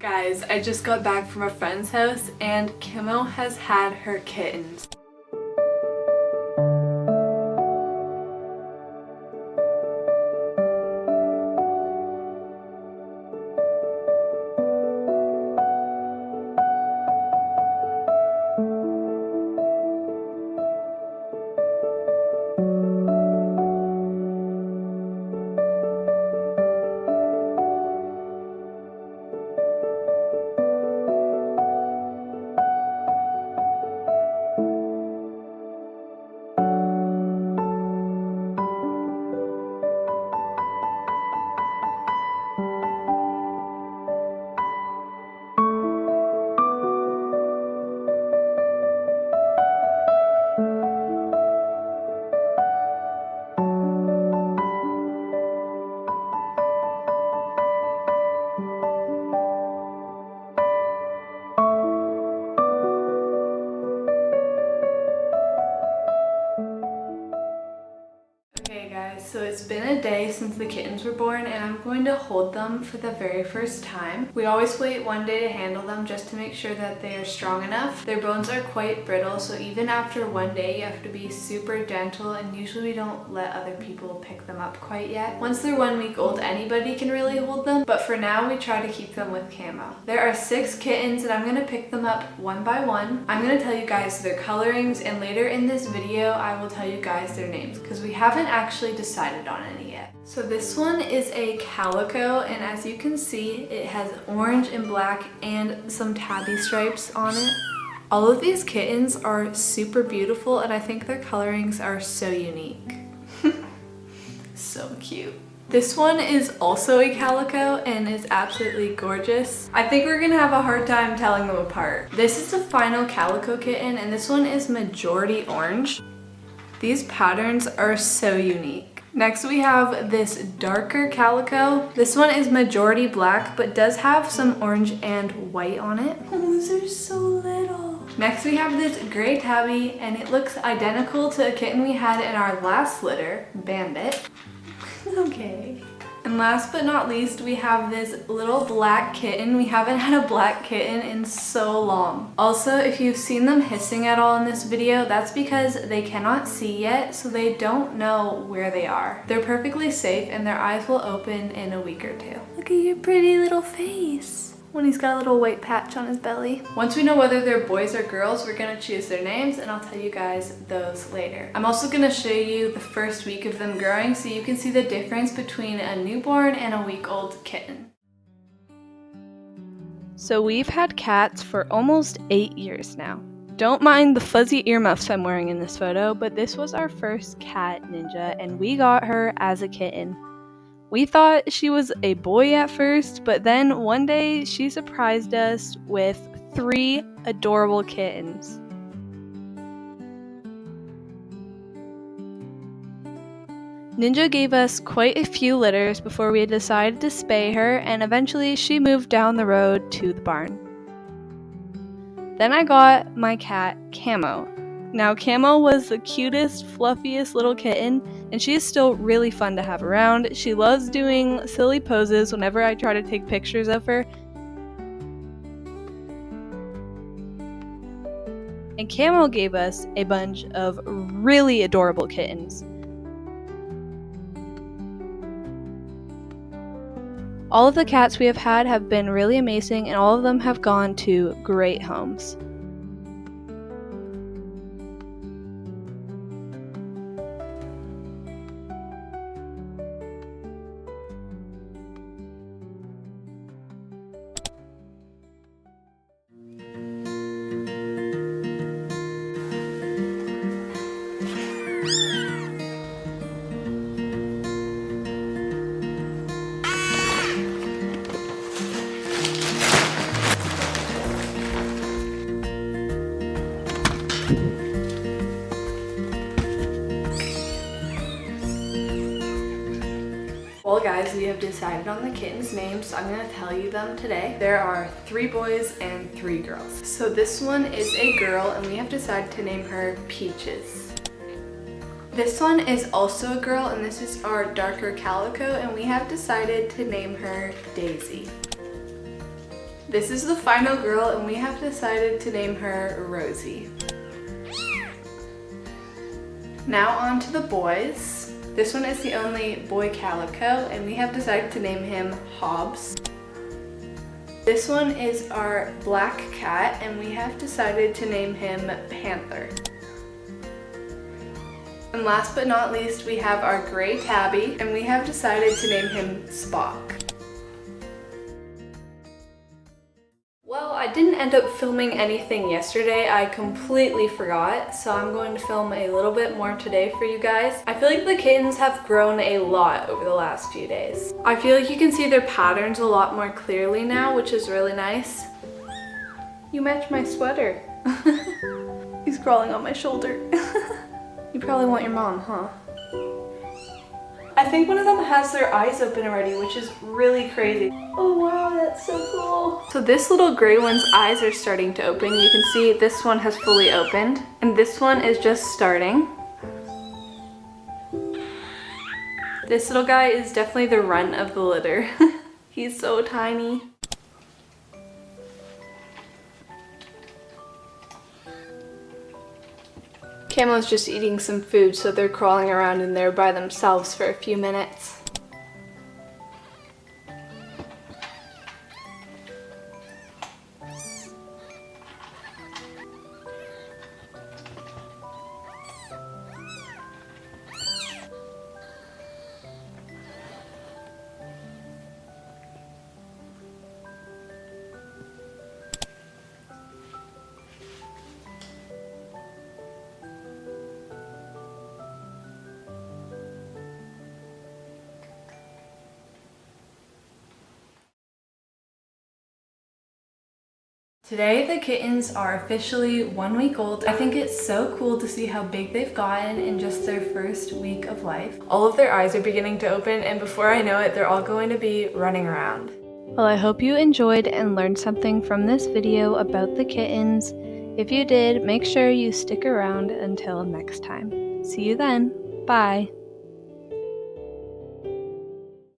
Guys, I just got back from a friend's house and Kimmo has had her kittens. Okay guys, so it's been a day since the kittens were born and I'm going to hold them for the very first time. We always wait one day to handle them just to make sure that they are strong enough. Their bones are quite brittle, so even after one day you have to be super gentle, and usually we don't let other people pick them up quite yet. Once they're 1 week old, anybody can really hold them, but for now we try to keep them with Camo. There are 6 kittens and I'm going to pick them up one by one. I'm going to tell you guys their colorings, and later in this video I will tell you guys their names because we haven't actually decided on any yet. So this one is a calico, and as you can see it has orange and black and some tabby stripes on it. All of these kittens are super beautiful and I think their colorings are so unique. So cute. This one is also a calico and is absolutely gorgeous. I think we're gonna have a hard time telling them apart. This is the final calico kitten and this one is majority orange. These patterns are so unique. Next we have this darker calico. This one is majority black but does have some orange and white on it. Oh, they're so little. Next we have this gray tabby and it looks identical to a kitten we had in our last litter, Bandit. Okay. And last but not least, we have this little black kitten. We haven't had a black kitten in so long. Also, if you've seen them hissing at all in this video, that's because they cannot see yet, so they don't know where they are. They're perfectly safe and their eyes will open in a week or two. Look at your pretty little face when he's got a little white patch on his belly. Once we know whether they're boys or girls, we're gonna choose their names and I'll tell you guys those later. I'm also gonna show you the first week of them growing so you can see the difference between a newborn and a week-old kitten. So we've had cats for almost 8 years now. Don't mind the fuzzy earmuffs I'm wearing in this photo, but this was our first cat, Ninja, and we got her as a kitten. We thought she was a boy at first, but then one day she surprised us with 3 adorable kittens. Ninja gave us quite a few litters before we decided to spay her, and eventually she moved down the road to the barn. Then I got my cat, Camo. Now Camo was the cutest, fluffiest little kitten, and she is still really fun to have around. She loves doing silly poses whenever I try to take pictures of her. And Camo gave us a bunch of really adorable kittens. All of the cats we have had have been really amazing, and all of them have gone to great homes. Well guys, we have decided on the kittens' names, so I'm going to tell you them today. There are 3 boys and 3 girls. So this one is a girl and we have decided to name her Peaches. This one is also a girl and this is our darker calico and we have decided to name her Daisy. This is the final girl and we have decided to name her Rosie. Now on to the boys. This one is the only boy calico and we have decided to name him Hobbs. This one is our black cat and we have decided to name him Panther. And last but not least, we have our gray tabby and we have decided to name him Spock. Well, I didn't end up filming anything yesterday. I completely forgot, so I'm going to film a little bit more today for you guys. I feel like the kittens have grown a lot over the last few days. I feel like you can see their patterns a lot more clearly now, which is really nice. You match my sweater. He's crawling on my shoulder. You probably want your mom, huh? I think one of them has their eyes open already, which is really crazy. Oh wow, that's so cool. So this little gray one's eyes are starting to open. You can see this one has fully opened, and this one is just starting. This little guy is definitely the runt of the litter. He's so tiny. Camo's just eating some food, so they're crawling around in there by themselves for a few minutes. Today the kittens are officially 1 week old. I think it's so cool to see how big they've gotten in just their first week of life. All of their eyes are beginning to open and before I know it, they're all going to be running around. Well, I hope you enjoyed and learned something from this video about the kittens. If you did, make sure you stick around until next time. See you then. Bye.